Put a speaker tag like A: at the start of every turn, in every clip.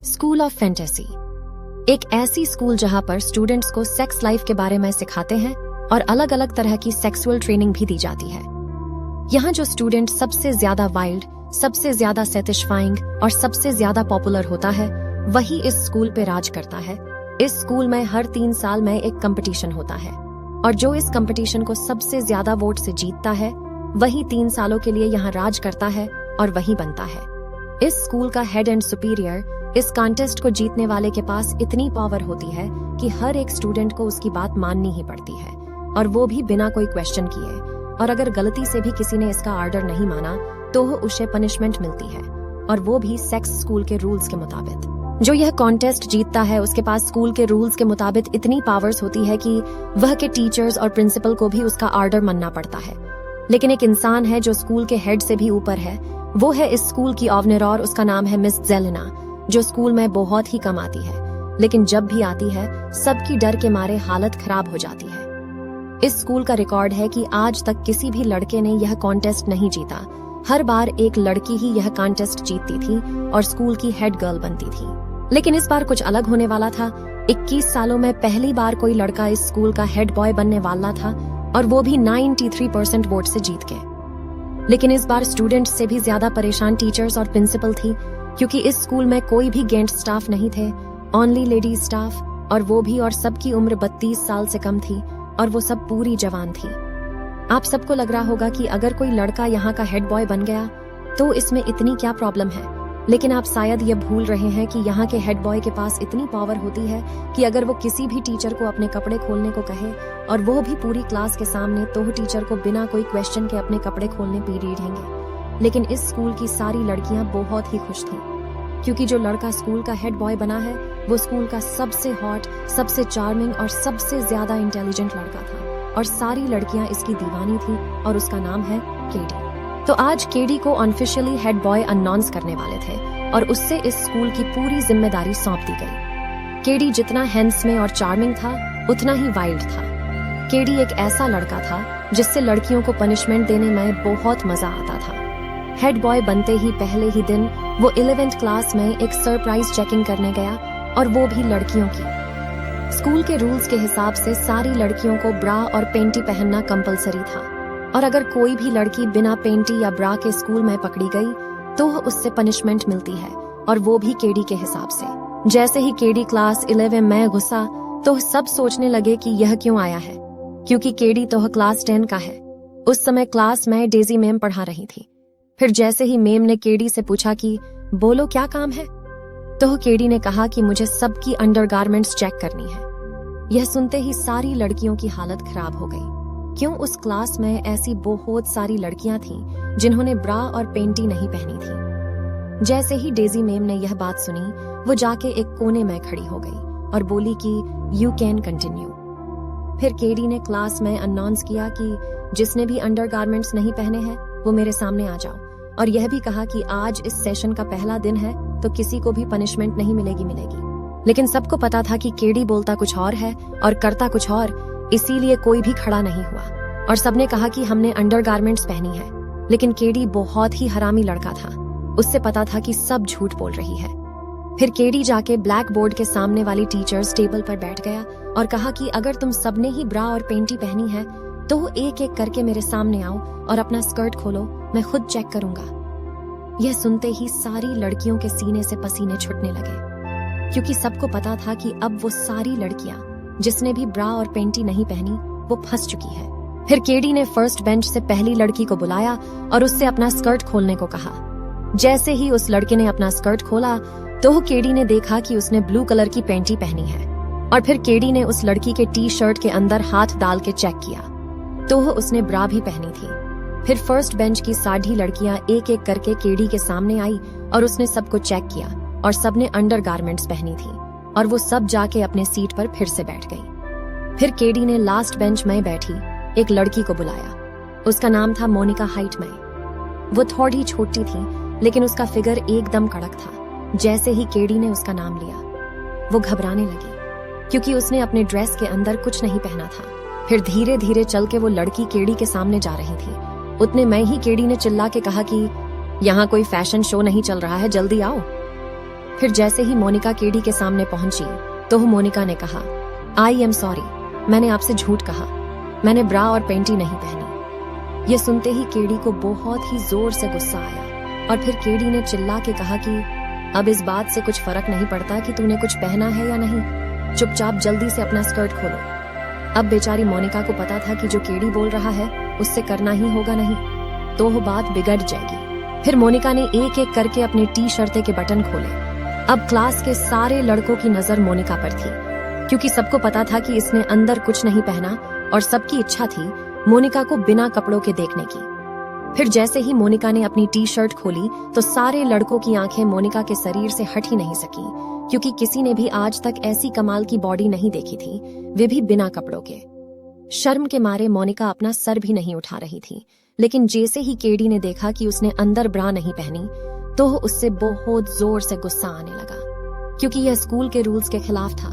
A: School of fantasy एक ऐसी school जहां पर स्टूडेंट्स को सेक्स लाइफ के बारे में सिखाते हैं और अलग अलग तरह की सेक्सुअल ट्रेनिंग भी दी जाती है। यहाँ जो स्टूडेंट सबसे ज्यादा वाइल्ड, सबसे ज्यादा सेटिस्फाइंग और सबसे ज्यादा पॉपुलर होता है वही इस स्कूल पे राज करता है। इस स्कूल में हर 3 साल में एक कंपटीशन होता है और जो इस कंपटीशन को सबसे ज्यादा वोट से जीतता है वही 3 सालों के लिए यहाँ राज करता है और वही बनता है। इस स्कूल का हेड एंड सुपीरियर इस कॉन्टेस्ट को जीतने वाले के पास इतनी पावर होती है कि हर एक स्टूडेंट को उसकी बात माननी ही पड़ती है और वो भी बिना कोई क्वेश्चन किए। और अगर गलती से भी किसी ने इसका ऑर्डर नहीं माना तो उसे पनिशमेंट मिलती है और वो भी सेक्स स्कूल के रूल्स के मुताबिक। जो यह कॉन्टेस्ट जीतता है उसके पास स्कूल के रूल्स के मुताबिक इतनी पावर्स होती है कि वह के टीचर्स और प्रिंसिपल को भी उसका ऑर्डर मानना पड़ता है। लेकिन एक इंसान है जो स्कूल के हेड से भी ऊपर है, वो है इस स्कूल की ऑवनर और उसका नाम है मिस जेलेना, जो स्कूल में बहुत ही कम आती है, लेकिन जब भी आती है सबकी डर के मारे हालत खराब हो जाती है। इस स्कूल का रिकॉर्ड है कि आज तक किसी भी लड़के ने यह कॉन्टेस्ट नहीं जीता। हर बार एक लड़की ही यह कॉन्टेस्ट जीतती थी और स्कूल की हेड गर्ल बनती थी। लेकिन इस बार कुछ अलग होने वाला था। 21 सालों में पहली बार कोई लड़का इस स्कूल का हेड बॉय बनने वाला था और वो भी 93% वोट से जीत के। लेकिन इस बार स्टूडेंट्स से भी ज्यादा परेशान टीचर्स और प्रिंसिपल थी, क्योंकि इस स्कूल में कोई भी गेस्ट स्टाफ नहीं थे, ओनली लेडीज स्टाफ, और वो भी और सबकी उम्र 32 साल से कम थी और वो सब पूरी जवान थी। आप सबको लग रहा होगा कि अगर कोई लड़का यहाँ का हेड बॉय बन गया तो इसमें इतनी क्या प्रॉब्लम है, लेकिन आप शायद ये भूल रहे हैं कि यहाँ के हेड बॉय के पास इतनी पावर होती है कि अगर वो किसी भी टीचर को अपने कपड़े खोलने को कहे और वो भी पूरी क्लास के सामने, तो टीचर को बिना कोई क्वेश्चन के अपने कपड़े खोलने पीरियड देंगे। लेकिन इस स्कूल की सारी लड़कियां बहुत ही खुश थी, क्योंकि जो लड़का स्कूल का हेड बॉय बना है वो स्कूल का सबसे हॉट, सबसे चार्मिंग और सबसे ज्यादा इंटेलिजेंट लड़का था और सारी लड़कियां इसकी दीवानी थी और उसका नाम है केडी। तो आज केडी को ऑफिशियली हेड बॉय अनाउंस करने वाले थे और उससे इस स्कूल की पूरी जिम्मेदारी सौंप दी गई। केडी जितना हैंडसम और चार्मिंग था उतना ही वाइल्ड था। केडी एक ऐसा लड़का था जिससे लड़कियों को पनिशमेंट देने में बहुत मजा आता था। हेड बॉय बनते ही पहले ही दिन वो 11th क्लास में एक सरप्राइज चेकिंग करने गया और वो भी लड़कियों की। स्कूल के रूल्स के हिसाब से सारी लड़कियों को ब्रा और पेंटी पहनना कंपलसरी था और अगर कोई भी लड़की बिना पेंटी या ब्रा के स्कूल में पकड़ी गई तो उससे पनिशमेंट मिलती है, और वो भी केडी के हिसाब से। जैसे ही केडी क्लास 11 में घुसा तो सब सोचने लगे कि यह क्यों आया है, क्योंकि केडी तो क्लास 10 का है। उस समय क्लास में डेजी मैम पढ़ा रही थी। फिर जैसे ही मैम ने केडी से पूछा कि बोलो क्या काम है, तो केडी ने कहा कि मुझे सबकी अंडरगारमेंट्स चेक करनी है। यह सुनते ही सारी लड़कियों की हालत खराब हो गई, क्यों उस क्लास में ऐसी बहुत सारी लड़कियां थीं जिन्होंने ब्रा और पेंटी नहीं पहनी थी। जैसे ही डेजी मैम ने यह बात सुनी वो जाके एक कोने में खड़ी हो गई और बोली कि यू कैन कंटिन्यू। फिर केडी ने क्लास में अनाउंस किया कि जिसने भी अंडरगारमेंट्स नहीं पहने हैं वो मेरे सामने आ जाओ, और यह भी कहा कि आज इस सेशन का पहला दिन है तो किसी को भी पनिशमेंट नहीं मिलेगी। लेकिन सबको पता था कि केडी बोलता कुछ और है और करता कुछ और, इसीलिए कोई भी खड़ा नहीं हुआ और सबने कहा कि हमने अंडरगारमेंट्स पहनी है। लेकिन केडी बहुत ही हरामी लड़का था, उससे पता था कि सब झूठ बोल रही है। फिर केडी जाके ब्लैक बोर्ड के सामने वाली टीचर्स टेबल पर बैठ गया और कहा कि अगर तुम सबने ही ब्रा और पेंटी पहनी है तो एक एक करके मेरे सामने आओ और अपना स्कर्ट खोलो, मैं खुद चेक करूंगा। यह सुनते ही सारी लड़कियों के सीने से पसीने छूटने लगे, क्योंकि सबको पता था कि अब वो सारी लड़कियां जिसने भी ब्रा और पेंटी नहीं पहनी वो फंस चुकी है। फिर केडी ने फर्स्ट बेंच से पहली लड़की को बुलाया और उससे अपना स्कर्ट खोलने को कहा। जैसे ही उस लड़के ने अपना स्कर्ट खोला तो केडी ने देखा कि उसने ब्लू कलर की पेंटी पहनी है, और फिर केडी ने उस लड़की के टी शर्ट के अंदर हाथ डाल के चेक किया तो उसने ब्रा भी पहनी थी। फिर फर्स्ट बेंच की सारी लड़कियां एक एक करके केडी के सामने आई और उसने सबको चेक किया और सबने अंडरगारमेंट्स पहनी थी और वो सब जाके अपने सीट पर फिर से बैठ गई। फिर केडी ने लास्ट बेंच में बैठी एक लड़की को बुलाया। उसका नाम था मोनिका हाइट में। वो थोड़ी छोटी थी लेकिन उसका फिगर एकदम कड़क था। जैसे ही केडी ने उसका नाम लिया वो घबराने लगी, क्योंकि उसने अपने ड्रेस के अंदर कुछ नहीं पहना था। फिर धीरे धीरे चल के वो लड़की केडी के सामने जा रही थी। उतने में ही केडी ने चिल्ला के कहा कि यहाँ कोई फैशन शो नहीं चल रहा है, जल्दी आओ। फिर जैसे ही मोनिका केडी के सामने पहुंची तो मोनिका ने कहा, आई एम सॉरी, मैंने आपसे झूठ कहा, मैंने ब्रा और पेंटी नहीं पहनी। ये सुनते ही केडी को बहुत ही जोर से गुस्सा आया और फिर केडी ने चिल्ला के कहा कि अब इस बात से कुछ फर्क नहीं पड़ता कि तूने कुछ पहना है या नहीं, चुपचाप जल्दी से अपना स्कर्ट खोलो। अब बेचारी मोनिका को पता था कि जो केडी बोल रहा है उससे करना ही होगा, नहीं तो वो बात बिगड़ जाएगी। फिर मोनिका ने एक एक करके अपने टी शर्ट के बटन खोले। अब क्लास के सारे लड़कों की नजर मोनिका पर थी, क्योंकि सबको पता था कि इसने अंदर कुछ नहीं पहना और सबकी इच्छा थी मोनिका को बिना कपड़ों के देखने की। फिर जैसे ही मोनिका ने अपनी टी शर्ट खोली तो सारे लड़कों की आंखें मोनिका के शरीर से हट ही नहीं सकी, क्योंकि किसी ने भी आज तक ऐसी कमाल की बॉडी नहीं देखी थी, वे भी बिना कपड़ों के। शर्म के मारे मोनिका अपना सर भी नहीं उठा रही थी, लेकिन जैसे ही केडी ने देखा कि उसने अंदर ब्रा नहीं पहनी तो उससे बहुत जोर से गुस्सा आने लगा, क्योंकि यह स्कूल के रूल्स के खिलाफ था।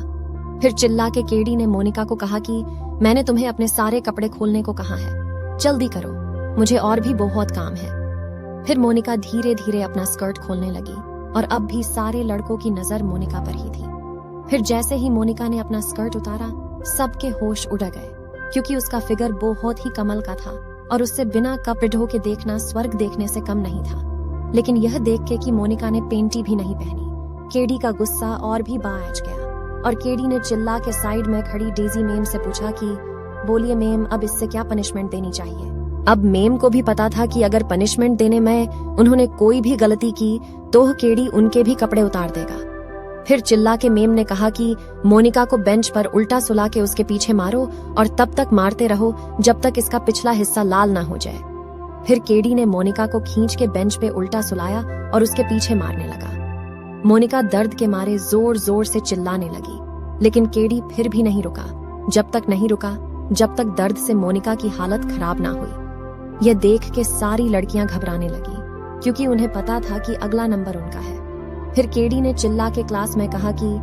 A: फिर चिल्ला के केडी ने मोनिका को कहा कि मैंने तुम्हें अपने सारे कपड़े खोलने को कहा है, जल्दी करो, मुझे और भी बहुत काम है। फिर मोनिका धीरे धीरे अपना स्कर्ट खोलने लगी और अब भी सारे लड़कों की नजर मोनिका पर ही थी। फिर जैसे ही मोनिका ने अपना स्कर्ट उतारा सबके होश उड़ गए, क्योंकि उसका फिगर बहुत ही कमल का था और उससे बिना कपड़े ढो के देखना स्वर्ग देखने से कम नहीं था। लेकिन यह देख के कि मोनिका ने पेंटी भी नहीं पहनी, केडी का गुस्सा और भी बाज गया और केडी ने चिल्ला के साइड में खड़ी डेजी मेम से पूछा कि बोलिए मेम, अब इससे क्या पनिशमेंट देनी चाहिए। अब मेम को भी पता था कि अगर पनिशमेंट देने में उन्होंने कोई भी गलती की तो केडी उनके भी कपड़े उतार देगा। फिर चिल्ला के मेम ने कहा कि मोनिका को बेंच पर उल्टा सुला के उसके पीछे मारो और तब तक मारते रहो जब तक इसका पिछला हिस्सा लाल ना हो जाए। फिर केडी ने मोनिका को खींच के बेंच पे उल्टा सुलाया और उसके पीछे मारने लगा। मोनिका दर्द के मारे जोर जोर से चिल्लाने लगी, लेकिन केडी फिर भी नहीं रुका, जब तक दर्द से मोनिका की हालत खराब ना हुई। यह देख के सारी लड़कियां घबराने लगी, क्योंकि उन्हें पता था कि अगला नंबर उनका है। फिर केडी ने चिल्ला के क्लास में कहा कि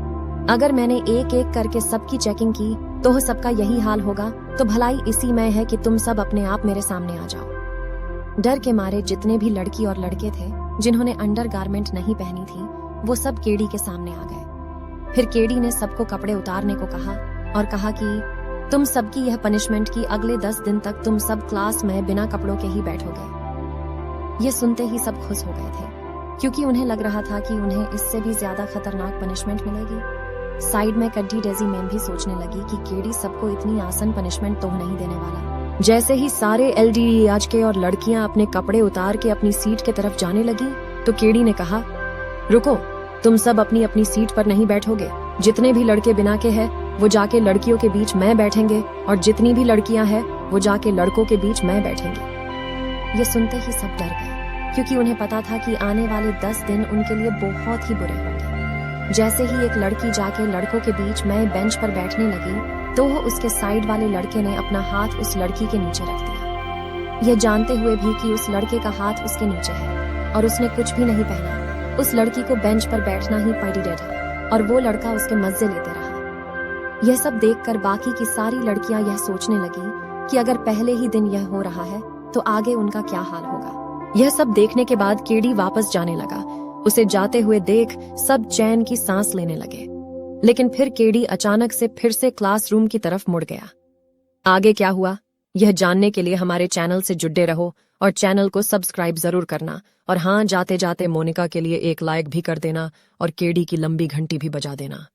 A: अगर मैंने एक एक करके सबकी चेकिंग की तो सबका यही हाल होगा, तो भलाई इसी में है कि तुम सब अपने आप मेरे सामने आ जाओ। डर के मारे जितने भी लड़की और लड़के थे जिन्होंने अंडरगारमेंट नहीं पहनी थी वो सब केडी के सामने आ गए। फिर केडी ने सबको कपड़े उतारने को कहा और कहा कि तुम सबकी यह पनिशमेंट की अगले 10 दिन तक तुम सब क्लास में बिना कपड़ों के ही बैठोगे। ये सुनते ही सब खुश हो गए थे, क्योंकि उन्हें लग रहा था कि उन्हें इससे भी ज्यादा खतरनाक पनिशमेंट मिलेगी। साइड में कड्डी डेजी मैम भी सोचने लगी कि केडी सबको इतनी आसान पनिशमेंट तो नहीं देने वाला। जैसे ही सारे LDEH के और लड़कियां अपने कपड़े उतार के अपनी सीट के तरफ जाने लगी तो केडी ने कहा, रुको, तुम सब अपनी अपनी सीट पर नहीं बैठोगे। जितने भी लड़के बिना के हैं वो जाके लड़कियों के बीच में बैठेंगे और जितनी भी लड़कियां हैं वो जाके लड़कों के बीच में बैठेंगे। ये सुनते ही सब डर गए, क्योंकि उन्हें पता था कि आने वाले 10 दिन उनके लिए बहुत ही बुरे होंगे। जैसे ही एक लड़की जाके लड़कों के बीच में बेंच पर बैठने लगी तो उसके साइड वाले लड़के ने अपना हाथ उस लड़की के नीचे रख दिया, यह जानते हुए भी कि उस लड़के का हाथ उसके नीचे है और उसने कुछ भी नहीं पहना। उस लड़की को बेंच पर बैठना ही पड़ी था और वो लड़का उसके मजे लेते रहा। यह सब देखकर बाकी की सारी लड़कियां यह सोचने लगी कि अगर पहले ही दिन यह हो रहा है तो आगे उनका क्या हाल होगा। यह सब देखने के बाद केडी वापस जाने लगा। उसे जाते हुए देख सब चैन की सांस लेने लगे, लेकिन फिर केडी अचानक से फिर से क्लासरूम की तरफ मुड़ गया। आगे क्या हुआ यह जानने के लिए हमारे चैनल से जुड़े रहो और चैनल को सब्सक्राइब जरूर करना, और हाँ, जाते जाते मोनिका के लिए एक लाइक भी कर देना और केडी की लंबी घंटी भी बजा देना।